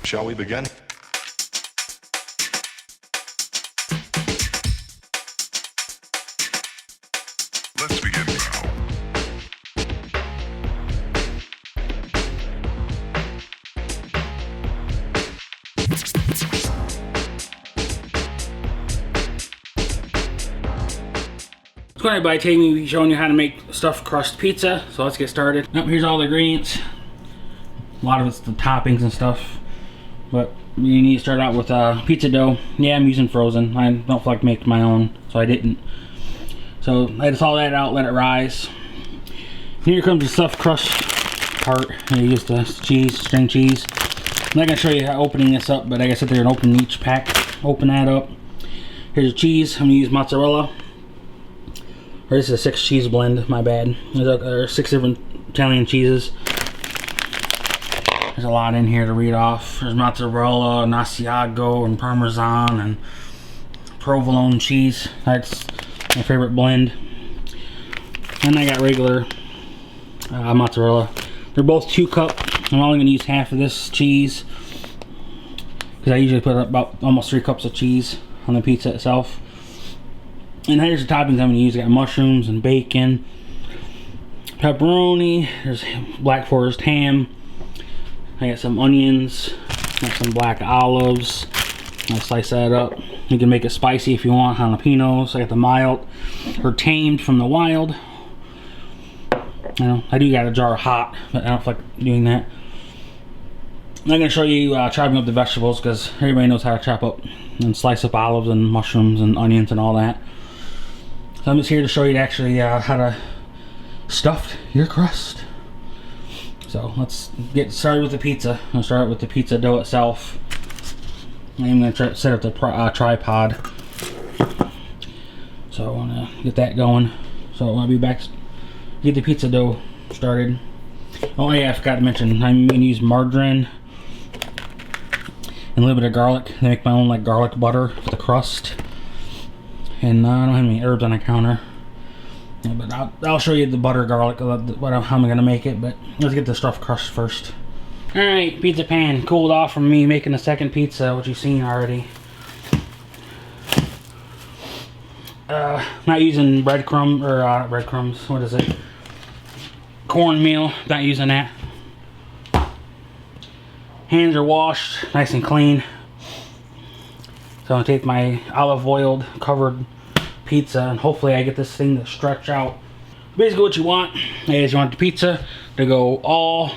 Shall we begin? Let's begin now. What's going on, everybody? Today we'll be showing you how to make stuffed crust pizza. So let's get started. Here's all the ingredients. A lot of it's the toppings and stuff. But you need to start out with pizza dough. Yeah, I'm using frozen. I don't feel like making my own, so I didn't. So I just thaw that out, let it rise. Here comes the stuffed crust part. I use the cheese, string cheese. I'm not going to show you how opening this up, but I gotta sit there and open each pack. Open that up. Here's the cheese. I'm going to use mozzarella. Or this is a 6 cheese blend, my bad. There's 6 different Italian cheeses. There's a lot in here to read off. There's mozzarella, nasiago, and parmesan, and provolone cheese. That's my favorite blend. And I got regular mozzarella. They're both 2 cup. I'm only going to use half of this cheese because I usually put about almost 3 cups of cheese on the pizza itself. And here's the toppings I'm going to use. I got mushrooms and bacon, pepperoni, there's black forest ham, I got some onions, got some black olives. I slice that up. You can make it spicy if you want, jalapenos. I got the mild or tamed from the wild. I do got a jar of hot, but I don't feel like doing that. I'm not going to show you chopping up the vegetables because everybody knows how to chop up and slice up olives and mushrooms and onions and all that. So I'm just here to show you actually how to stuff your crust. So let's get started with the pizza. I'll start with the pizza dough itself. I'm going to set up the tripod. So I want to get that going. So I'll be back to get the pizza dough started. Oh yeah, I forgot to mention, I'm going to use margarine and a little bit of garlic. I make my own like garlic butter for the crust. And I don't have any herbs on the counter. Yeah, but I'll show you the butter garlic, how I'm going to make it. But let's get the stuffed crust first. Alright, pizza pan cooled off from me making the second pizza, which you've seen already. Not using breadcrumbs, what is it? Cornmeal, not using that. Hands are washed, nice and clean. So I'm going to take my olive oil covered pizza and hopefully I get this thing to stretch out. Basically what you want is you want the pizza to go all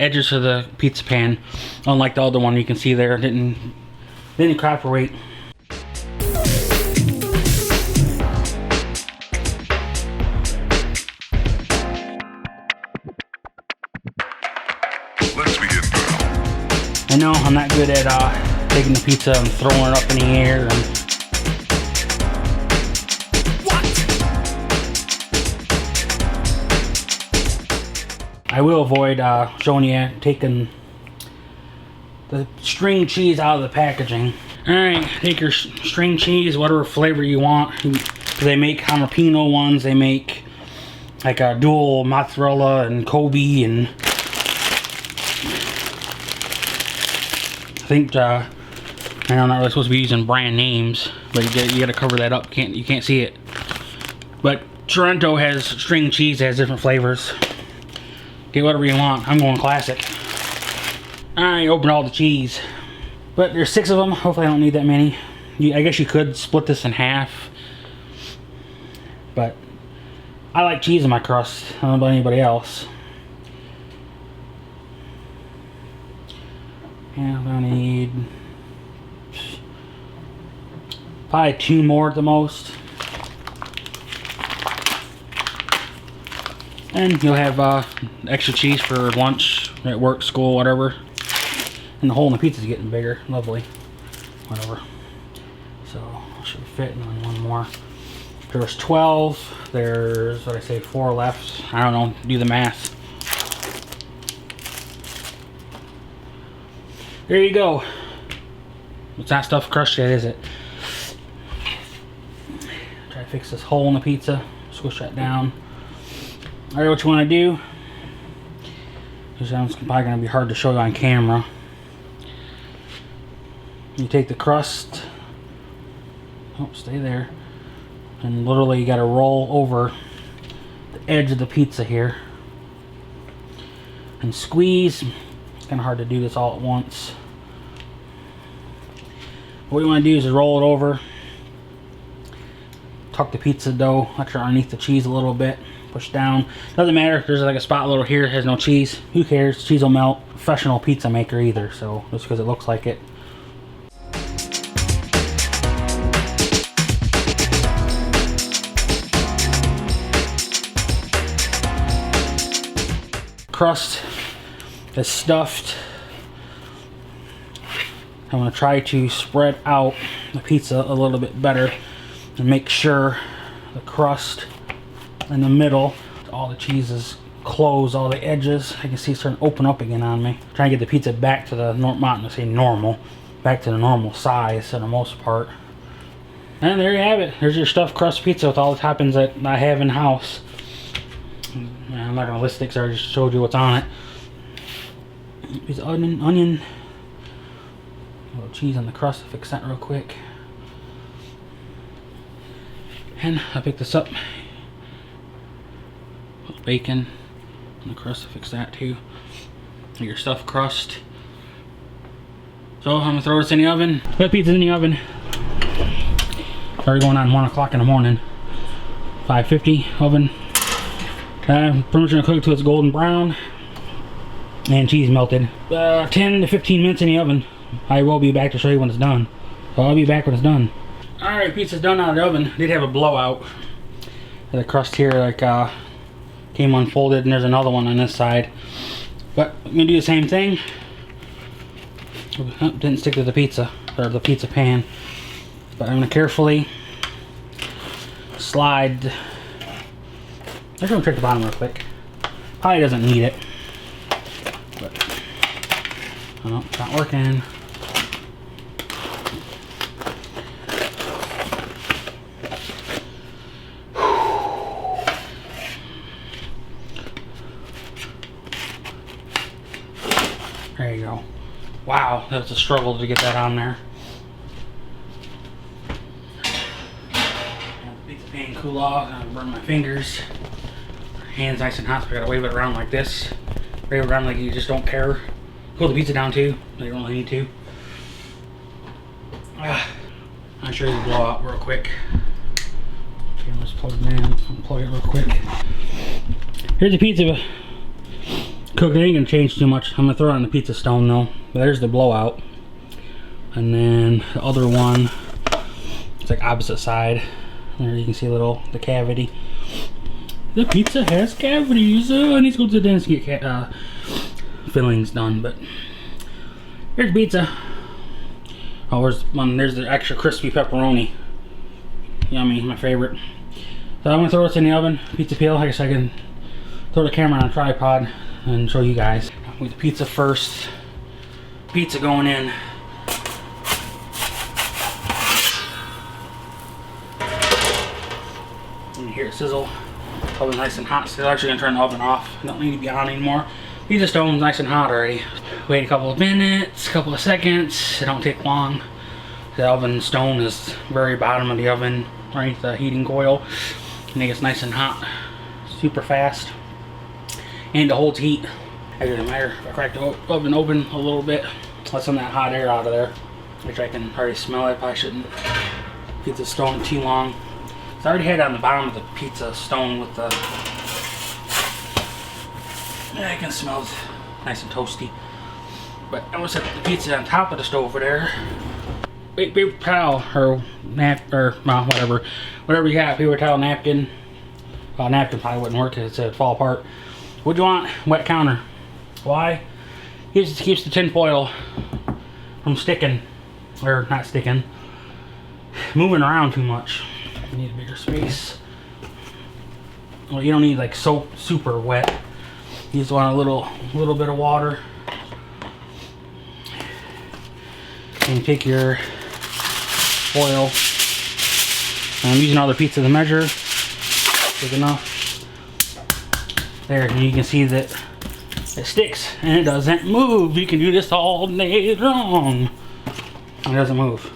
edges of the pizza pan. Unlike the other one you can see there, didn't cooperate. Let's begin now. I know I'm not good at taking the pizza and throwing it up in the air. And I will avoid showing you taking the string cheese out of the packaging. Alright, take your string cheese, whatever flavor you want. They make jalapeno ones, they make like a dual mozzarella and Kobe, and I think I know I'm not really supposed to be using brand names, but you gotta cover that up. You can't see it. But Toronto has string cheese that has different flavors. Get whatever you want. I'm going classic. Alright, open all the cheese. But there's 6 of them. Hopefully I don't need that many. I guess you could split this in half. But I like cheese in my crust. I don't know about anybody else. Yeah, I'm gonna need probably 2 more at the most. And you'll have extra cheese for lunch, at work, school, whatever. And the hole in the pizza's getting bigger. Lovely. Whatever. So, should fit in on 1 more. There's 12. There's, what I say, 4 left. I don't know. Do the math. There you go. It's not stuffed crust yet, is it? Try to fix this hole in the pizza. Squish that down. Alright, what you want to do, because it's probably going to be hard to show you on camera. You take the crust, oh, stay there, and literally you gotta roll over the edge of the pizza here and squeeze. It's kind of hard to do this all at once. What you want to do is roll it over, tuck the pizza dough actually underneath the cheese a little bit, push down. Doesn't matter if there's like a spot a little here, has no cheese. Who cares? Cheese will melt. Professional pizza maker either, so just because it looks like it. Crust is stuffed. I'm going to try to spread out the pizza a little bit better and make sure the crust in the middle, all the cheese is closed, all the edges. I can see it's starting to open up again on me. Trying to get the pizza back to the normal, back to the normal size for the most part. And there you have it. There's your stuffed crust pizza with all the toppings that I have in house. I'm not going to list it because I just showed you what's on it. Piece of onion, a little cheese on the crust to fix that real quick. And I picked this up. Bacon on the crust to fix that too. Your stuffed crust. So I'm going to throw this in the oven. Put pizza in the oven. Already going on 1 o'clock in the morning. 550 oven. Pretty much going to cook it till it's golden brown and cheese melted. 10 to 15 minutes in the oven. I will be back to show you when it's done. So I'll be back when it's done. Alright, pizza's done out of the oven. Did have a blowout. The crust here like came unfolded, and there's another one on this side. But I'm going to do the same thing. Oh, didn't stick to the pizza, or the pizza pan. But I'm going to carefully slide. I'm just going to check the bottom real quick. Probably doesn't need it. But, oh, it's not working. There you go. Wow, that's a struggle to get that on there. Pizza pan cool off. I burn my fingers. Hands nice and hot, so I gotta wave it around like this. Wave it around like you just don't care. Cool the pizza down too. You don't really need to. I'll show you the blowout real quick. Okay, let's plug it in. Unplug it real quick. Here's the pizza. Cooked, it ain't gonna change too much. I'm gonna throw it on the pizza stone though. But there's the blowout. And then the other one, it's like opposite side. There you can see the cavity. The pizza has cavities. I need to go to the dentist to get fillings done. But here's pizza. Oh, there's the extra crispy pepperoni. Yummy, my favorite. So I'm gonna throw this in the oven. Pizza peel. I guess I can throw the camera on a tripod and show you guys. With the pizza first. Pizza going in. And you hear it sizzle. Oven nice and hot. So I'm actually gonna turn the oven off. Don't need to be on anymore. Pizza stone's nice and hot already. Wait a couple of minutes, couple of seconds. It don't take long. The oven stone is very bottom of the oven, right? The heating coil. And it gets nice and hot, super fast. And it holds heat. It doesn't matter. I cracked the oven open a little bit. Let some of that hot air out of there, which I can already smell it. Probably shouldn't get the stone too long. So I already had it on the bottom of the pizza stone with the. Yeah, I can smell it nice and toasty. But I'm gonna set the pizza on top of the stove over there. Paper towel or whatever you got. Paper towel, napkin. Well, napkin probably wouldn't work because it'd fall apart. What do you want? Wet counter. Why? It keeps the tin foil from sticking, or not sticking, moving around too much. You need a bigger space. Well, you don't need like soap super wet. You just want a little bit of water. And you take your foil. I'm using all the pizza to measure. Big enough. There, and you can see that it sticks and it doesn't move. You can do this all day long. It doesn't move.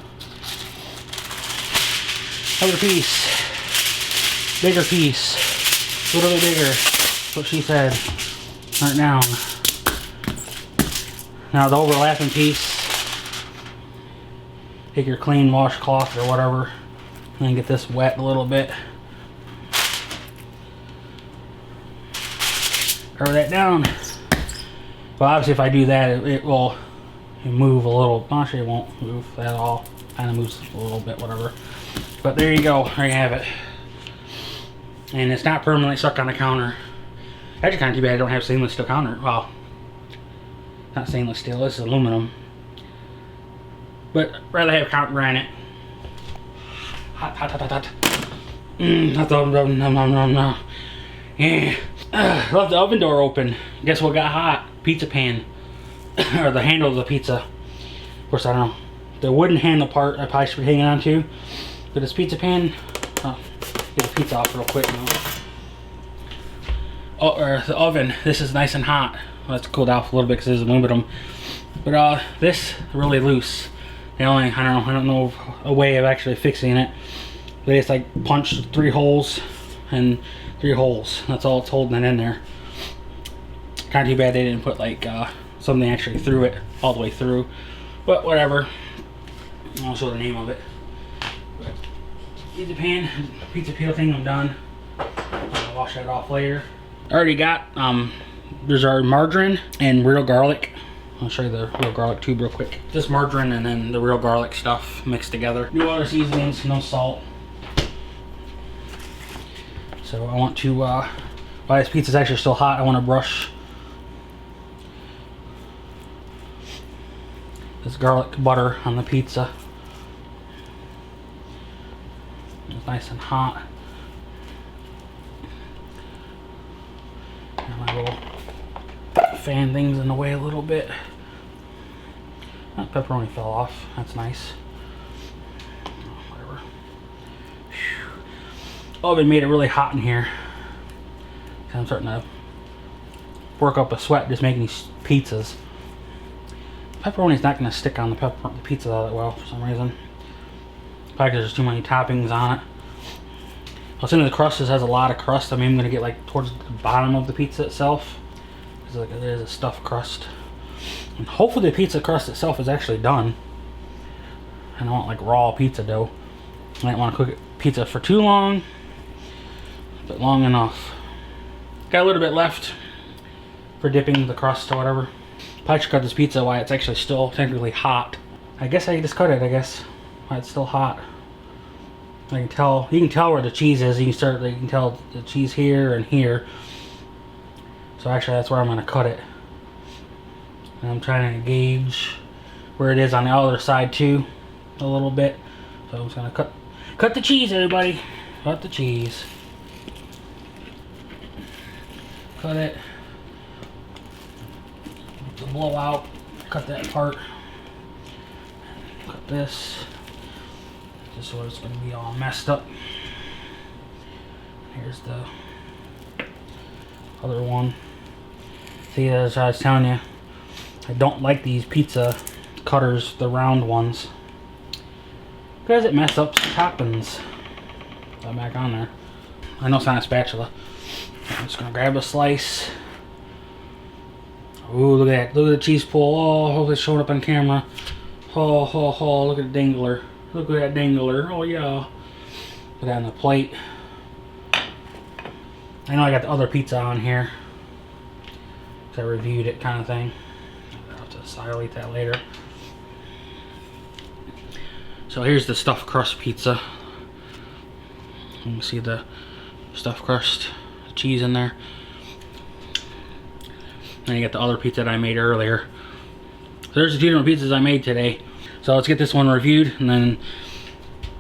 Another piece. Bigger piece. A little bit bigger. That's what she said. Right now. Now the overlapping piece. Take your clean washcloth or whatever. And then get this wet a little bit. Cover that down. Well, obviously if I do that, it will move a little. Actually, it won't move at all. Kind of moves a little bit, whatever. But there you go. There you have it. And it's not permanently stuck on the counter. Actually, kind of too bad I don't have stainless steel counter. Well, not stainless steel. This is aluminum. But rather have granite. Hot, hot, hot, hot, hot. No. Yeah. Left the oven door open. Guess what got hot? Pizza pan. Or the handle of the pizza. Of course, I don't know. The wooden handle part I probably should be hanging on to. But this pizza pan. Oh, get the pizza off real quick now. Oh, or the oven. This is nice and hot. Well, it's cooled off a little bit because it's aluminum. But this really loose. I don't know a way of actually fixing it. They just like punched 3 holes and 3 holes. That's all it's holding it in there. Kind of too bad they didn't put like something actually through it all the way through. But whatever. I'll show the name of it. But pizza pan, pizza peel thing, I'm done. I'll wash that off later. I already got there's our margarine and real garlic. I'll show you the real garlic tube real quick. Just margarine and then the real garlic stuff mixed together. No other seasonings, no salt. So I want to, while this pizza's actually still hot, I want to brush this garlic butter on the pizza. It's nice and hot. And my little fan things in the way a little bit. That pepperoni fell off. That's nice. Whatever. Oven made it really hot in here. I'm starting to work up a sweat just making these pizzas. Pepperoni's not going to stick on the pizza all that well for some reason. Probably because there's too many toppings on it. Assuming the crust has a lot of crust. I mean, I'm going to get like towards the bottom of the pizza itself. Because like, there's a stuffed crust. And hopefully the pizza crust itself is actually done. I don't want like raw pizza dough. I don't want to cook pizza for too long. But long enough. Got a little bit left for dipping the crust or whatever. Probably should cut this pizza while it's actually still technically hot. I guess I can just cut it, while it's still hot. I can tell, you can tell where the cheese is. You can tell the cheese here and here. So actually that's where I'm going to cut it. And I'm trying to gauge where it is on the other side too, a little bit. So I'm just going to cut the cheese, everybody. Cut the cheese. Cut it. The blowout. Cut that part. Cut this. Just so it's going to be all messed up. Here's the other one. See, as I was telling you, I don't like these pizza cutters, the round ones, because it messes up some toppings. Put that back on there. I know it's not a spatula. I'm just gonna grab a slice. Ooh, look at that! Look at the cheese pull. Oh, hopefully it's showing up on camera. Oh, look at the dangler. Look at that dangler. Oh yeah. Put that on the plate. I know I got the other pizza on here. I reviewed it, kind of thing. I'll have to silate that later. So here's the stuffed crust pizza. You can see the stuffed crust, the cheese in there. Then you got the other pizza that I made earlier. So there's the 2 different pizzas I made today. So let's get this one reviewed, and then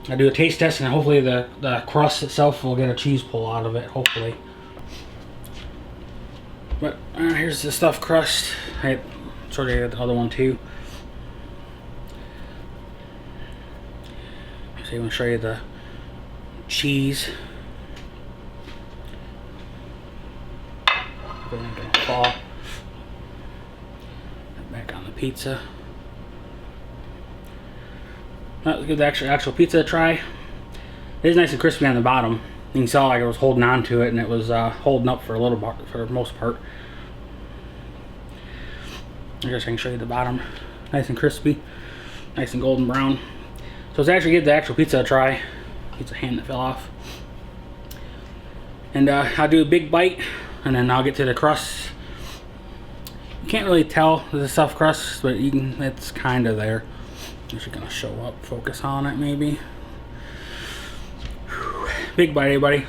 I do a taste test, and hopefully the crust itself will get a cheese pull out of it, hopefully. But here's the stuffed crust. I sort of got the other one too. So I'm going to show you the cheese. It's not going to fall. Back on the pizza. Let's give the actual pizza a try. It is nice and crispy on the bottom. You can saw like I was holding on to it and it was holding up for a little part, for the most part. I guess I can show you the bottom. Nice and crispy, nice and golden brown. So let's actually give the actual pizza a try. It's a hand that fell off. And I'll do a big bite and then I'll get to the crust. You can't really tell the stuffed crust, but you can, it's kind of there. It's just gonna show up, focus on it maybe. Whew. Big bite, everybody.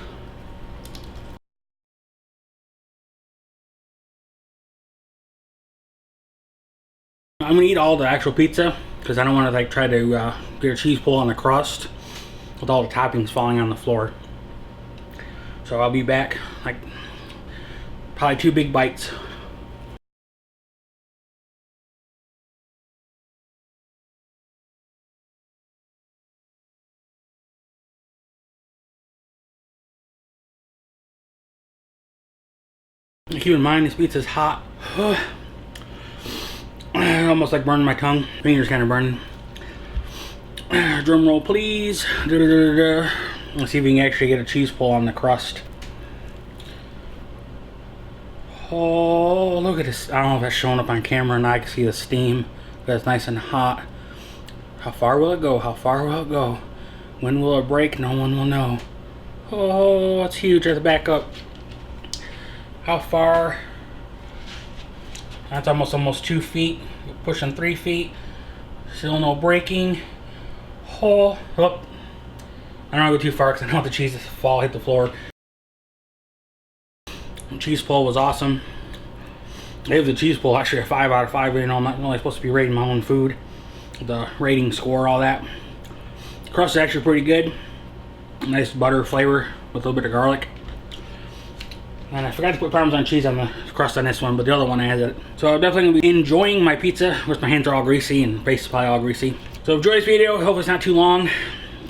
I'm gonna eat all the actual pizza because I don't want to like try to get a cheese pull on the crust with all the toppings falling on the floor. So I'll be back, like probably 2 big bites. Keep in mind this pizza's hot. Almost like burning my tongue. Fingers kind of burning. Drum roll, please. Let's see if we can actually get a cheese pull on the crust. Oh, look at this. I don't know if that's showing up on camera or not. I can see the steam. But it's nice and hot. How far will it go? How far will it go? When will it break? No one will know. Oh, it's huge. I have to back up. How far? That's almost 2 feet. Pushing 3 feet. Still no breaking. Oh, oh. I don't want to go too far because I don't want the cheese to fall, hit the floor. The cheese pull was awesome. I gave the cheese pull actually a 5 out of 5. You know, I'm not really supposed to be rating my own food. The rating score, all that. The crust is actually pretty good. Nice butter flavor with a little bit of garlic. And I forgot to put Parmesan cheese on the crust on this one, but the other one I had it. So I'm definitely going to be enjoying my pizza. Of course, my hands are all greasy and face is probably all greasy. So enjoy this video. Hope it's not too long.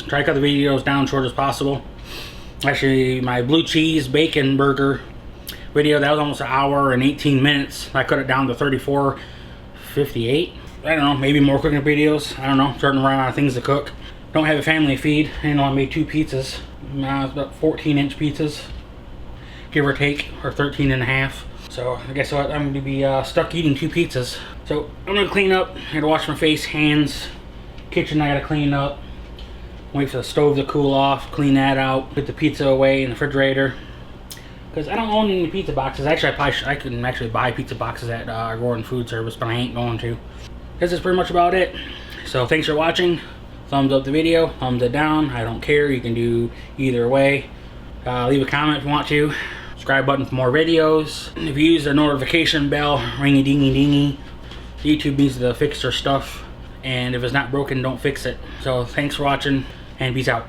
Try to cut the videos down short as possible. Actually, my blue cheese bacon burger video, that was almost an hour and 18 minutes. I cut it down to 34:58. I don't know, maybe more cooking videos. I don't know, starting to run out of things to cook. Don't have a family feed. I know I made 2 pizzas. It's about 14-inch pizzas, give or take, or 13 and a half. So I guess what, I'm going to be stuck eating 2 pizzas. So I'm going to clean up. I got to wash my face, hands. Kitchen I got to clean up. Wait for the stove to cool off. Clean that out. Put the pizza away in the refrigerator. Because I don't own any pizza boxes. Actually, I can actually buy pizza boxes at Gordon Food Service, but I ain't going to. This is pretty much about it. So thanks for watching. Thumbs up the video. Thumbs it down. I don't care. You can do either way. Leave a comment if you want to. Subscribe button for more videos. If you use the notification bell, ringy dingy dingy. YouTube needs to fix their stuff. And if it's not broken, don't fix it. So thanks for watching and peace out.